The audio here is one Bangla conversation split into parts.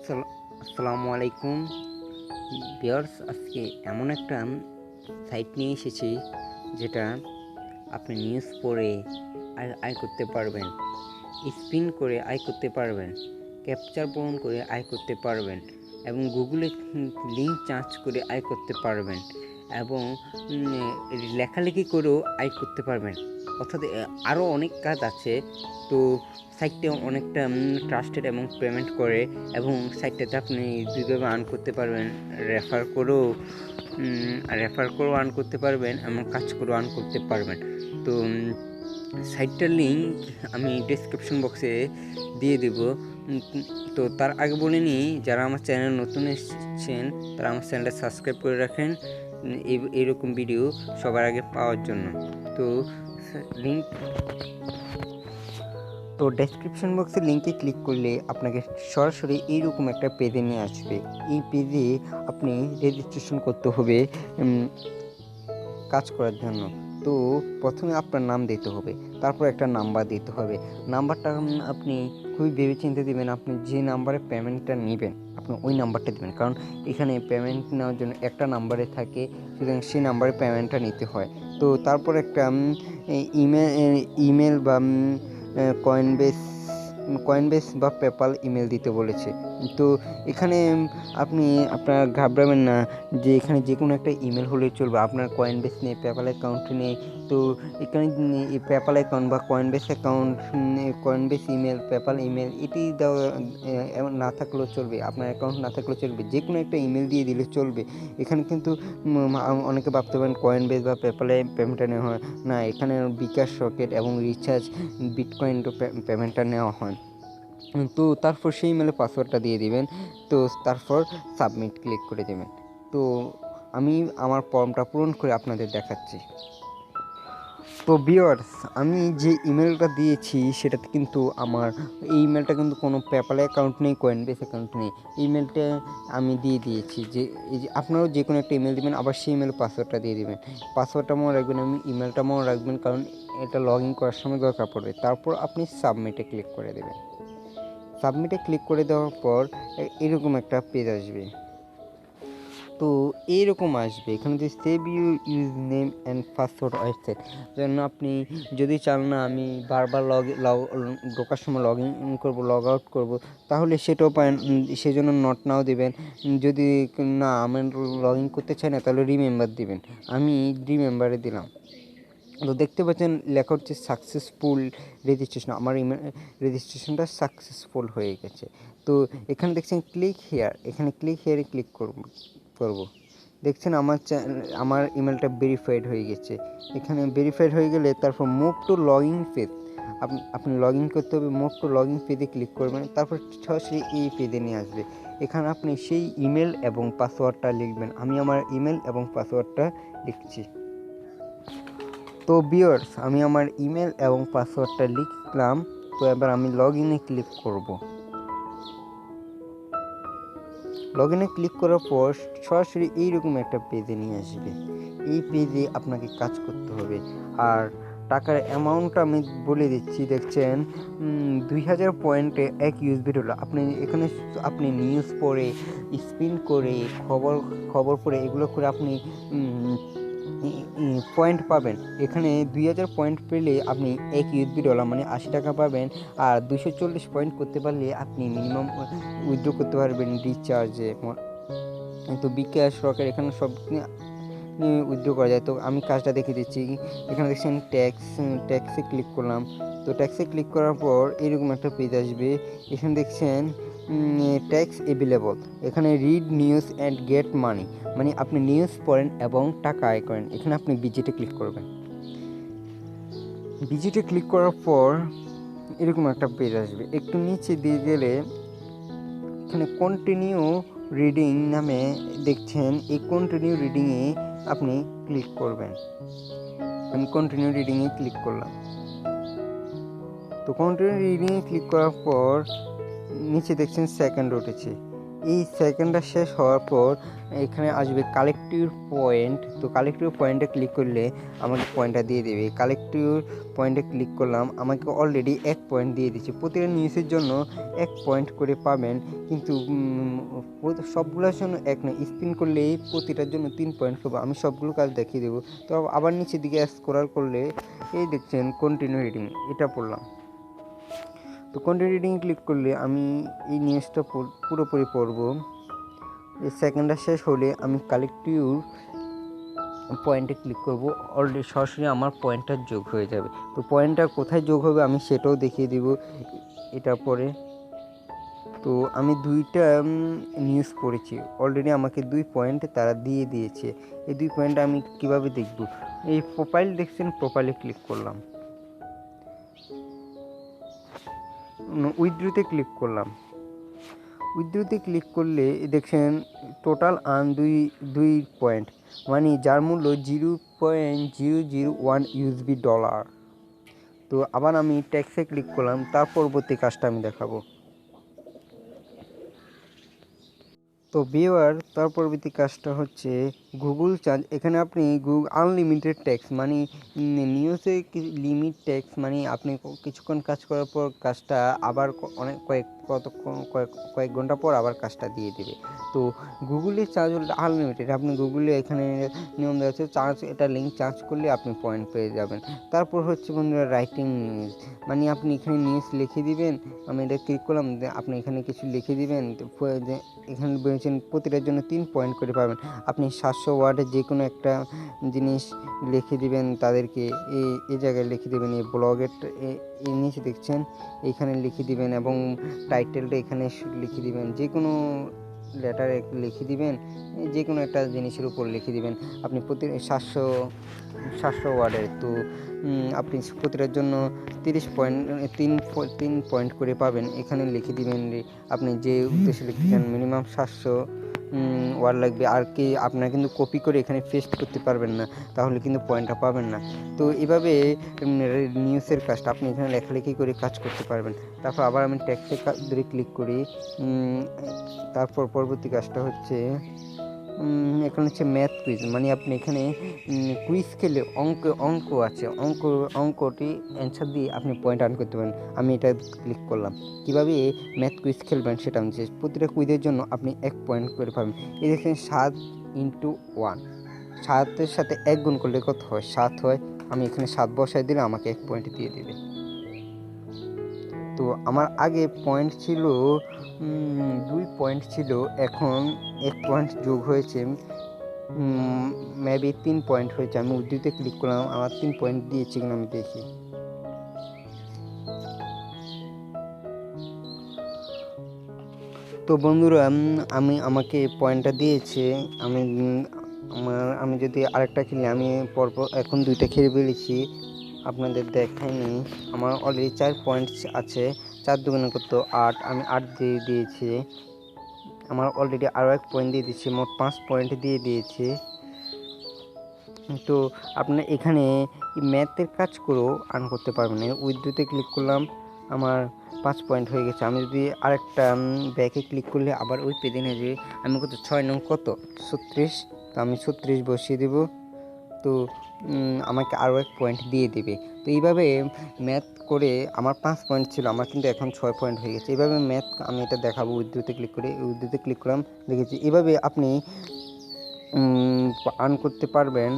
আসসালামু আলাইকুম ভিউয়ার্স। আজকে এমন একটা সাইট নিয়ে এসেছি যেটা আপনি নিউজ পড়ে আয় করতে পারবেন, স্পিন করে আয় করতে পারবেন, ক্যাপচার পূরণ করে আয় করতে পারবেন এবং গুগলে লিঙ্ক চার্জ করে আয় করতে পারবেন এবং লেখালেখি করেও আয় করতে পারবেন। অর্থাৎ আরও অনেক কাজ আছে। তো সাইটটা অনেকটা ট্রাস্টেড এবং পেমেন্ট করে এবং সাইটটাতে আপনি দুইভাবে আর্ন করতে পারবেন, রেফার করেও আর্ন করতে পারবেন এবং কাজ করেও আর্ন করতে পারবেন। তো সাইটটার লিঙ্ক আমি ডেসক্রিপশন বক্সে দিয়ে দেব। তো তার আগে বলে নিই, যারা আমার চ্যানেল নতুন এসেছেন তারা আমার চ্যানেলটা সাবস্ক্রাইব করে রাখেন এইরকম ভিডিও সবার আগে পাওয়ার জন্য। তো লিঙ্ক ডেসক্রিপশন বক্সের লিঙ্কে ক্লিক করলে আপনাকে সরাসরি এইরকম একটা পেজে নিয়ে আসবে। এই পেজে আপনি রেজিস্ট্রেশন করতে হবে কাজ করার জন্য। তো প্রথমে আপনার নাম দিতে হবে, তারপর একটা নাম্বার দিতে হবে। নাম্বারটা আপনি খুবই ভেবেচিন্তে দেবেন। আপনি যে নাম্বারে পেমেন্টটা নেবেন আপনি ওই নাম্বারটা দেবেন, কারণ এখানে পেমেন্ট নেওয়ার জন্য একটা নাম্বারে থাকে, সুতরাং সেই নাম্বারে পেমেন্টটা নিতে হয়। তো তারপর একটা ইমেল বা কয়েনবেস বা পেপাল ইমেল দিতে বলেছে। তো এখানে আপনি আপনার ঘাবড়াবেন না যে এখানে যে কোনো একটা ইমেল হলেই চলবে। আপনার কয়েনবেস নেই, পেপাল অ্যাকাউন্ট নেই, তো এখানে পেপাল অ্যাকাউন্ট বা Coinbase account, Coinbase email, PayPal email এটি দেওয়া না থাকলেও চলবে। আপনার অ্যাকাউন্ট না থাকলেও চলবে, যে কোনো একটা ইমেল দিয়ে দিলে চলবে। এখানে কিন্তু অনেকে ভাবতে পারেন কয়েনবেস বা পেপালে পেমেন্টটা নেওয়া হয় না, এখানে বিকাশ রকেট এবং রিচার্জ বিটকয়েন পেমেন্টটা নেওয়া হয়। তো তারপর সেই ইমেলে পাসওয়ার্ডটা দিয়ে দিবেন। তো তারপর সাবমিট ক্লিক করে দেবেন। তো আমি আমার ফর্মটা পূরণ করে আপনাদের দেখাচ্ছি। তো ভিউয়ার্স, আমি যে ইমেলটা দিয়েছি সেটাতে কিন্তু আমার এই ইমেলটা কিন্তু কোনো পেপ্যাল অ্যাকাউন্ট নেই, কয়েনবেস অ্যাকাউন্ট নেই। ইমেলটা আমি দিয়ে দিয়েছি। যে এই যে আপনারাও যে কোনো একটা ইমেল দেবেন, আবার সেই ইমেল পাসওয়ার্ডটা দিয়ে দেবেন। পাসওয়ার্ডটা মনে রাখবেন, আমি ইমেলটা মনে রাখবেন, কারণ এটা লগ ইন করার সময় দরকার পড়বে। তারপর আপনি সাবমিটে ক্লিক করে দেবেন। সাবমিটে ক্লিক করে দেওয়ার পর এরকম একটা পেজ আসবে। তো এইরকম আসবে, এখানে যে save use name and password website জন্য আপনি যদি চান না আমি বারবার ঢোকার সময় লগ ইন করবো, লগ আউট করবো, তাহলে সেটাও পারেন। সেজন্য নট নাও দেবেন। যদি না আমি লগ ইন করতে চাই না, তাহলে রিমেম্বার দিবেন। আমি রিমেম্বারে দিলাম। তো দেখতে পাচ্ছেন লেখা হচ্ছে সাকসেসফুল রেজিস্ট্রেশন। আমার রেজিস্ট্রেশনটা সাকসেসফুল হয়ে গেছে। তো এখানে দেখছেন ক্লিক হেয়ার, এখানে ক্লিক হেয়ারে ক্লিক করব। দেখছেন আমার ইমেলটা ভেরিফাইড হয়ে গেছে। এখানে ভেরিফাইড হয়ে গেলে তারপর move to log in page, আপনি লগ ইন করতে হবে। মুভ টু লগ ইন পেজে ক্লিক করবেন, তারপর সরাসরি এই পেজে নিয়ে আসবে। এখানে আপনি সেই ইমেল এবং পাসওয়ার্ডটা লিখবেন। আমি আমার ইমেল এবং পাসওয়ার্ডটা লিখছি। তো ভিউয়ার্স, আমি আমার ইমেল এবং পাসওয়ার্ডটা লিখলাম। তো এবার আমি লগ ইনে ক্লিক করব। লগ ইনে ক্লিক করার পর সরাসরি এইরকম একটা পেজে নিয়ে আসবে। এই পেজে আপনাকে কাজ করতে হবে। আর টাকার অ্যামাউন্টটা আমি বলে দিচ্ছি। দেখছেন 2000 পয়েন্টে 1 ইউএসডি হলো। এখানে আপনি নিউজ পড়ে, স্পিন করে, খবর পড়ে, এগুলো করে আপনি পয়েন্ট পাবেন। এখানে 2000 পয়েন্ট পেলে আপনি 1 ইউএসডি মানে 80 টাকা পাবেন। আর 240 পয়েন্ট করতে পারলে আপনি মিনিমাম উইথড্র করতে পারবেন রিচার্জে। তো বিকাশ রকেট এখানে সব উইথড্র করা যায়। তো আমি কাজটা দেখে দিচ্ছি। এখানে দেখছেন ট্যাক্সে ক্লিক করলাম। তো ট্যাক্সে ক্লিক করার পর এরকম একটা পেজ আসবে। এখানে দেখছেন ট্যাক্স এভেলেবল। এখানে read news and get money, মানে আপনি নিউজ পড়েন এবং টাকা আয় করেন। এখানে আপনি বিজিটে ক্লিক করবেন। বিজিটে ক্লিক করার পর এরকম একটা পেজ আসবে। একটু নিচে দিয়ে গেলে এখানে কন্টিনিউ রিডিং নামে দেখছেন, এই কন্টিনিউ রিডিংয়ে আপনি ক্লিক করবেন। আমি কন্টিনিউ রিডিংয়ে ক্লিক করলাম। তো কন্টিনিউ রিডিংয়ে ক্লিক করার পর নিচে দেখছেন সেকেন্ড উঠেছে। এই সেকেন্ডটা শেষ হওয়ার পর এখানে আসবে কালেক্টিভ পয়েন্ট। তো কালেক্টিভ পয়েন্টে ক্লিক করলে আমাকে পয়েন্টটা দিয়ে দেবে। কালেক্টিভ পয়েন্টে ক্লিক করলাম, আমাকে অলরেডি 1 পয়েন্ট দিয়ে দিচ্ছে। প্রতিটা নিউজের জন্য 1 পয়েন্ট করে পাবেন, কিন্তু সবগুলোর জন্য 1 নয়, স্পিন করলে প্রতিটার জন্য 3 পয়েন্ট পাবো। আমি সবগুলো কাজ দেখিয়ে দেবো। তো আবার নিচের দিকে স্ক্রল করলে এই দেখছেন কন্টিনিউ রিডিং, এটা পড়লাম। তো কন্টিনিউ রিডিং ক্লিক করলে আমি এই নিউজটা পুরোপুরি পড়ব। এই সেকেন্ডটা শেষ হলে আমি কালেক্টিভ পয়েন্টে ক্লিক করব, অলরেডি সরাসরি আমার পয়েন্টটা যোগ হয়ে যাবে। তো পয়েন্টটা কোথায় যোগ হবে আমি সেটাও দেখিয়ে দিব এটার পরে। তো আমি 2টা নিউজ পড়েছি, অলরেডি আমাকে 2 পয়েন্ট তারা দিয়ে দিয়েছে। এই 2 পয়েন্ট আমি কিভাবে দেখব? এই প্রোফাইল দেখছেন, প্রোফাইলে ক্লিক করলাম, উইথড্রোতে ক্লিক করলাম। উইথড্রোতে ক্লিক করলে দেখছেন টোটাল আর্ন 2 পয়েন্ট, মানে যার মূল্য 0.001 ইউএসডি ডলার। তো আবার আমি ট্যাক্সে ক্লিক করলাম, তার পরবর্তী কাজটা আমি দেখাবো। তো ভিউয়ার, তার পরবর্তী কাজটা হচ্ছে গুগল চার্জ। এখানে আপনি আনলিমিটেড ট্যাক্স, মানে নিউজে লিমিট ট্যাক্স, মানে আপনি কিছুক্ষণ কাজ করার পর কাজটা আবার কয়েক ঘন্টা পর আবার কাজটা দিয়ে দেবে। তো গুগলের চার্জ হলো আনলিমিটেড। আপনি গুগলে এখানে নিয়ম দেওয়া আছে চার্জ, এটা লিঙ্ক চার্জ করলে আপনি পয়েন্ট পেয়ে যাবেন। তারপর হচ্ছে বন্ধুরা রাইটিং নিউজ, মানে আপনি এখানে নিউজ লিখে দিবেন। আমি এটা ক্লিক করলাম, আপনি এখানে কিছু লিখে দিবেন। এখানে বলেছেন প্রতিটার জন্য 3 পয়েন্ট করে পাবেন। আপনি 700 ওয়ার্ডে যে কোনো একটা জিনিস লিখে দিবেন তাদেরকে, এই জায়গায় লিখে দেবেন। এই ব্লগের এই নিচে দেখছেন এইখানে লিখে দিবেন, এবং টাইটেলটা এখানে লিখে দিবেন। যে কোনো লেটার লিখে দিবেন, যে কোনো একটা জিনিসের উপর লিখে দিবেন। আপনি প্রতি 700 ওয়ার্ডের। তো আপনি প্রতিটার জন্য 30 পয়েন্ট 3 পয়েন্ট করে পাবেন। এখানে লিখে দিবেন আপনি যে উদ্দেশ্যে লিখতে চান। মিনিমাম 700 ওয়ার্ড লাগবে। আর কি আপনারা কিন্তু কপি করে এখানে পেস্ট করতে পারবেন না, তাহলে কিন্তু পয়েন্টটা পাবেন না। তো এভাবে নিউজের কাজটা আপনি এখানে লেখালেখি করে কাজ করতে পারবেন। তারপর আবার আমি ট্যাক্সে ধরে ক্লিক করি। তারপর পরবর্তী কাজটা হচ্ছে এখানে হচ্ছে ম্যাথ কুইজ, মানে আপনি এখানে কুইজ খেলে অঙ্ক আছে, অঙ্কটি অ্যান্সার দিয়ে আপনি পয়েন্ট আর্ন করতে পারেন। আমি এটা ক্লিক করলাম। কীভাবে ম্যাথ কুইজ খেলবেন সেটা আমি প্রতিটা কুইজের জন্য আপনি 1 পয়েন্ট করে পাবেন। এই দেখেন 7x1, 7-এর সাথে 1 গুণ করলে কত হয়? 7 হয়। আমি এখানে 7 বসায় দিলে আমাকে 1 পয়েন্ট দিয়ে দেবে। তো আমার আগে পয়েন্ট ছিল 2 পয়েন্ট ছিল, এখন 1 পয়েন্ট যোগ হয়েছে, মেবি 3 পয়েন্ট হয়েছে। আমি উদ্ধৃতিতে ক্লিক করলাম, আমার 3 পয়েন্ট দিয়েছে কিনা আমি দেখি। তো বন্ধুরা, আমাকে পয়েন্টটা দিয়েছে। আমি যদি আরেকটা খেলি, আমি পরপর এখন 2টা খেলে ফেলেছি, আপনাদের দেখাইনি। আমার অলরেডি 4 পয়েন্ট আছে। 4 দুগুণে কত? 8। আমি 8 দিয়ে দিয়েছি। আমার অলরেডি আরও 1 পয়েন্ট দিয়ে দিচ্ছি, মোট 5 পয়েন্ট দিয়ে দিয়েছে। তো আপনার এখানে ম্যাথের কাজ করেও আর্ন করতে পারবেন। উইথড্রোতে ক্লিক করলাম, আমার 5 পয়েন্ট হয়ে গেছে। আমি যদি আরেকটা ব্যাকে ক্লিক করলে আবার ওই পেজে নিয়ে যাবে। আমি কত 6 নং কত 36, তো আমি 36 বসিয়ে দেব। তো আমাকে আরও 1 পয়েন্ট দিয়ে দেবে। তো এইভাবে ম্যাথ করে আমার 5 পয়েন্ট ছিল, আমার কিন্তু এখন 6 পয়েন্ট হয়ে গেছে। এইভাবে ম্যাথ আমি এটা দেখাবো। উইথড্রোতে ক্লিক করে উইথড্রোতে ক্লিক করলাম, দেখেছি। এভাবে আপনি আর্ন করতে পারবেন।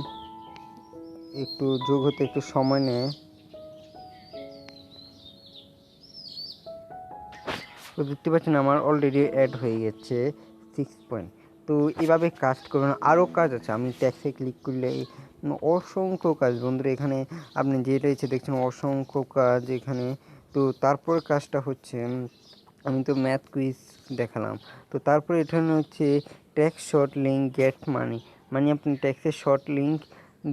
একটু যোগ হতে একটু সময় নেয়। তো দেখতে পাচ্ছেন আমার অলরেডি অ্যাড হয়ে গেছে 6 পয়েন্ট। তো এভাবে কাজ করবেন। আরও কাজ আছে, আমি ট্যাক্সে ক্লিক করলে অসংখ্য কাজ বন্ধুরা, এখানে আপনি যেটা ইচ্ছে দেখছেন অসংখ্য কাজ এখানে। তো তারপর কাজটা হচ্ছে, আমি তো ম্যাথ কুইজ দেখালাম। তো তারপরে এখানে হচ্ছে tax short link get money, মানে আপনি ট্যাক্সের শর্ট লিঙ্ক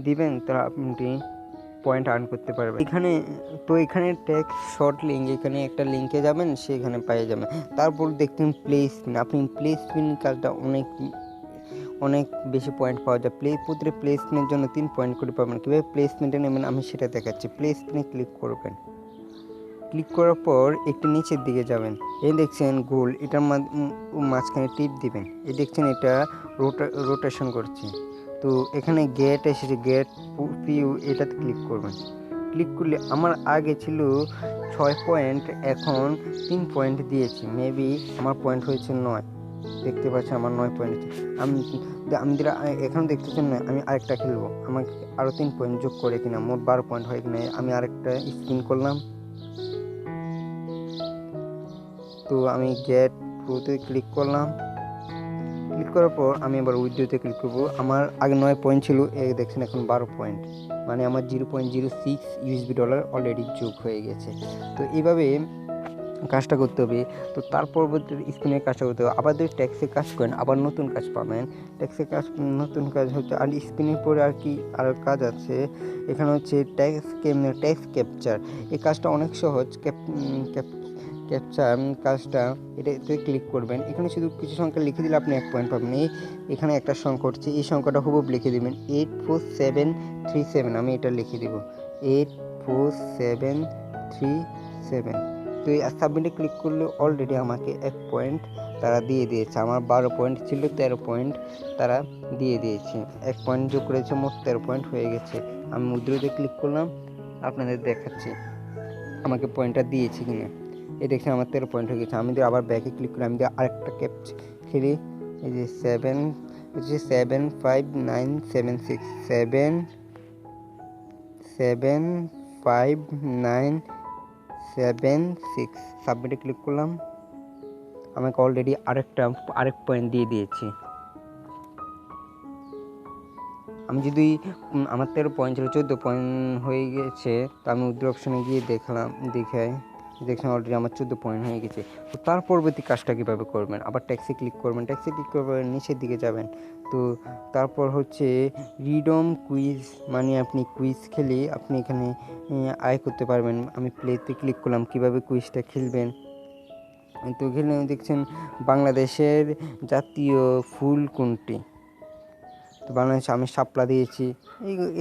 দিবেন, তা আপনি পয়েন্ট আর্ন করতে পারবেন এখানে। তো এখানে ট্যাক্স শর্ট লিঙ্ক, এখানে একটা লিঙ্কে যাবেন, সেখানে পেয়ে যাবেন। তারপর দেখতেন প্লে স্পিন, আপনি প্লে স্পিন কাজটা অনেক বেশি পয়েন্ট পাওয়া যায়। প্রতিটা প্লে স্পিনের জন্য 3 পয়েন্ট করে পাবেন। কীভাবে প্লে স্পিনটা নেবেন আমি সেটা দেখাচ্ছি। প্লে স্পিনে ক্লিক করবেন, ক্লিক করার পর একটু নিচের দিকে যাবেন, এই দেখছেন গোল, এটার মাঝখানে টিপ দিবেন, এই দেখছেন এটা রোটেশন করছে। তো এখানে গেট এসেছে, গেট পিউ, এটাতে ক্লিক করবেন। ক্লিক করলে আমার আগে ছিল 6 পয়েন্ট, এখন 3 পয়েন্ট দিয়েছি, মেবি আমার পয়েন্ট হয়েছে 9, দেখতে পাচ্ছি আমার 9 পয়েন্ট। আমি এখন দেখতেছেন না, আমি আরেকটা খেলবো, আমাকে আরও 3 পয়েন্ট যোগ করে কিনা মোট 12 পয়েন্ট হয় কিনা। আমি আরেকটা স্পিন করলাম, তো আমি গেট প্রোতে ক্লিক করলাম। ক্লিক করার পর আমি আবার উইথড্রোতে ক্লিক করবো। আমার আগে 9 পয়েন্ট ছিল, দেখছেন এখন 12 পয়েন্ট, মানে আমার $0.06 অলরেডি যোগ হয়ে গেছে। তো এইভাবে কাজটা করতে হবে। তো তার পরবর্তী স্ক্রিনে কাজটা করতে হবে। আবার যদি ট্যাক্সে কাজ করেন আবার নতুন কাজ পাবেন। ট্যাক্সে কাজ, নতুন কাজ হচ্ছে, আর স্ক্রিনের পরে আর কি আর কাজ আছে এখানে হচ্ছে ট্যাক্স ক্যাপচার। এই কাজটা অনেক সহজ। ক্যাপচার কাজটা, এটাতে ক্লিক করবেন। এখানে শুধু কিছু সংখ্যা লিখে দিলে আপনি 1 পয়েন্ট পাবেন। এখানে একটা সংখ্যা হচ্ছে, এই সংখ্যাটা হুবহু লিখে দেবেন 84737। আমি এটা লিখে দেব 84737। তো এই সাবমিটে ক্লিক করলে অলরেডি আমাকে 1 পয়েন্ট তারা দিয়ে দিয়েছে। আমার 12 পয়েন্ট ছিল, 13 পয়েন্ট তারা দিয়ে দিয়েছে, 1 পয়েন্ট যোগ করেছে, মোট 13 পয়েন্ট হয়ে গেছে। আমি মুদ্রাতে ক্লিক করলাম, আপনাদের দেখাচ্ছি আমাকে পয়েন্টটা দিয়েছে কিনা। এই দেখছেন আমার 13 পয়েন্ট হয়ে গেছে। আমি যদি আবার ব্যাকে ক্লিক করি, আমি যদি আরেকটা ক্যাপচ খেলি, এই যে 75976 75976 সাবমিটে ক্লিক করলাম, আমাকে অলরেডি আরেক পয়েন্ট দিয়ে দিয়েছি। আমি যদি আমার 13 পয়েন্ট ছিল, 14 পয়েন্ট হয়ে গেছে। তো আমি উইথড্র অপশনে গিয়ে দেখলাম অলরেডি আমার 14 পয়েন্ট হয়ে গেছে। তো তার পরবর্তী কাজটা কীভাবে করবেন, আবার ট্যাক্সে ক্লিক করবেন। ট্যাক্সে ক্লিক করবেন, নিচের দিকে যাবেন। তো তারপর হচ্ছে রিডম কুইজ, মানে আপনি কুইজ খেলে আপনি এখানে আয় করতে পারবেন। আমি প্লেতে ক্লিক করলাম, কীভাবে কুইজটা খেলবেন। তো এখানে দেখছেন বাংলাদেশের জাতীয় ফুল কোনটি। তো বাংলাদেশে আমি শাপলা দিয়েছি।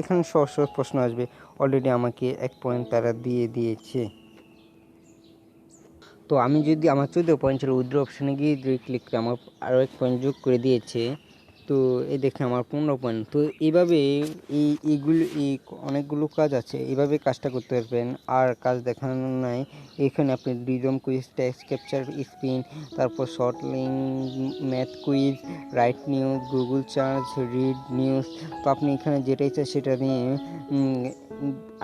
এখানে সহজ প্রশ্ন আসবে, অলরেডি আমাকে 1 পয়েন্ট তারা দিয়ে দিয়েছে। তো আমি যদি আমার 14 পয়েন্ট ছিল, উইথড্র অপশানে গিয়ে ক্লিক করে আমার আরও 1 পয়েন্ট যোগ করে দিয়েছে। তো এই দেখে আমার 15 পয়েন্ট। তো এইভাবে অনেকগুলো কাজ আছে, এইভাবে কাজটা করতে পারবেন। আর কাজ দেখানো নাই, এখানে আপনি রিডম কুইজ, ট্যাক্স ক্যাপচার, স্পিন, তারপর short link, math quiz, right news, Google search, read news. তো আপনি এখানে যেটাই চাই সেটা নিয়ে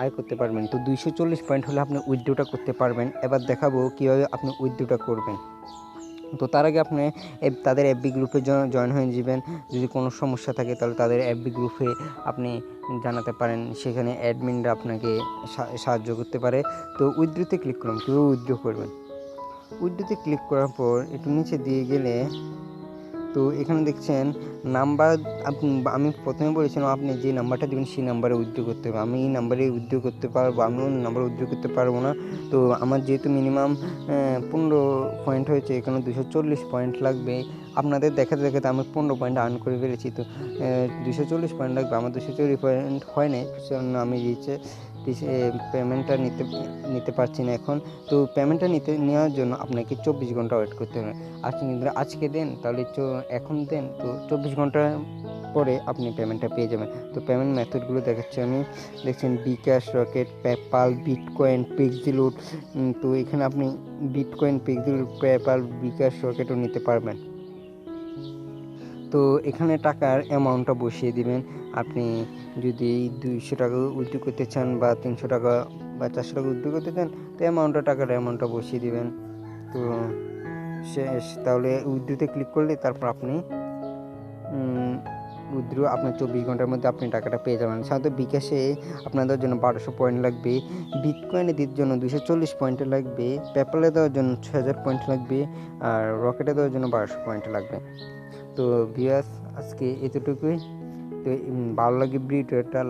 আয় করতে পারবেন। তো 240 পয়েন্ট হলে আপনি উইথড্রটা করতে পারবেন। এবার দেখাবো কীভাবে আপনি উইথড্রটা করবেন। তো তার আগে আপনি তাদের এফবি গ্রুপে জয়েন হয়ে যাবেন। যদি কোনো সমস্যা থাকে তাহলে তাদের এফবি গ্রুপে আপনি জানাতে পারেন, সেখানে অ্যাডমিনরা আপনাকে সাহায্য করতে পারে। তো উইথড্রতে ক্লিক করুন, কীভাবে উইথড্র করবেন। উইথড্রতে ক্লিক করার পর একটু নিচে দিয়ে গেলে, তো এখানে দেখছেন নাম্বার, আমি প্রথমে বলেছিলাম আপনি যে নাম্বারটা দেবেন সেই নাম্বারে উইথড্র করতে হবে। আমি এই নাম্বারে উইথড্র করতে পারবো, আমি অন্য নাম্বারে উইথড্র করতে পারবো না। তো আমার যেহেতু মিনিমাম 15 পয়েন্ট হয়েছে, এখানে 240 পয়েন্ট লাগবে। আপনাদের দেখাতে আমি 15 পয়েন্ট আর্ন করে ফেলেছি। তো 240 পয়েন্ট লাগবে, আমার 240 পয়েন্ট হয় নাই, সেজন্য আমি পেমেন্টটা নিতে পারছি না এখন। তো পেমেন্টটা নেওয়ার জন্য আপনাকে 24 ঘন্টা ওয়েট করতে হবে। আজকে দেন, তাহলে এখন দেন, তো 24 ঘন্টা পরে আপনি পেমেন্টটা পেয়ে যাবেন। তো পেমেন্ট মেথডগুলো দেখাচ্ছি আমি, দেখছেন বিকাশ, রকেট, পেপ্যাল, বিটকয়েন, পিক্সেলুট। তো এখানে আপনি বিটকয়েন, পিক্সেলুট, পেপ্যাল, বিকাশ, রকেটও নিতে পারবেন। তো এখানে টাকার অ্যামাউন্টটা বসিয়ে দিবেন। আপনি যদি 200 টাকা উইথড্র করতে চান, বা 300 টাকা বা 400 টাকা উইথড্র করতে চান, তো টাকার অ্যামাউন্টটা বসিয়ে দিবেন। তো শেষ, তাহলে উইথড্রতে ক্লিক করলে তারপর আপনি উইথড্র আপনার 24 ঘন্টার মধ্যে আপনি টাকাটা পেয়ে যাবেন। সাধারণত বিকাশে আপনাদের জন্য 1200 পয়েন্ট লাগবে, বিটকয়েনে দেওয়ার জন্য 240 পয়েন্ট লাগবে, পেপ্যালে দেওয়ার জন্য 6000 পয়েন্ট লাগবে, আর রকেটে দেওয়ার জন্য 1200 পয়েন্ট লাগবে। তো ভিউয়ার্স, আজকে এতটুকুই। তো ভালো লাগে ভিডিওটা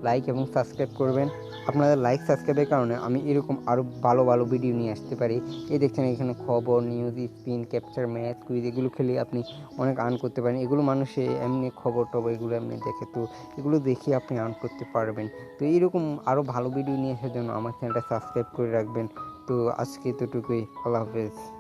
লাইক এবং সাবস্ক্রাইব করবেন। আপনাদের লাইক সাবস্ক্রাইবের কারণে আমি এরকম আরও ভালো ভিডিও নিয়ে আসতে পারি। এই দেখছেন এখানে খবর, news, spin, capture, math, quiz, এগুলো খেলে আপনি অনেক আর্ন করতে পারেন। এগুলো মানুষে এমনি খবর এগুলো এমনি দেখে, তো এগুলো দেখে আপনি আর্ন করতে পারবেন। তো এইরকম আরও ভালো ভিডিও নিয়ে আসার জন্য আমার চ্যানেলটা সাবস্ক্রাইব করে রাখবেন। তো আজকে এতটুকুই। আল্লাহ হাফেজ।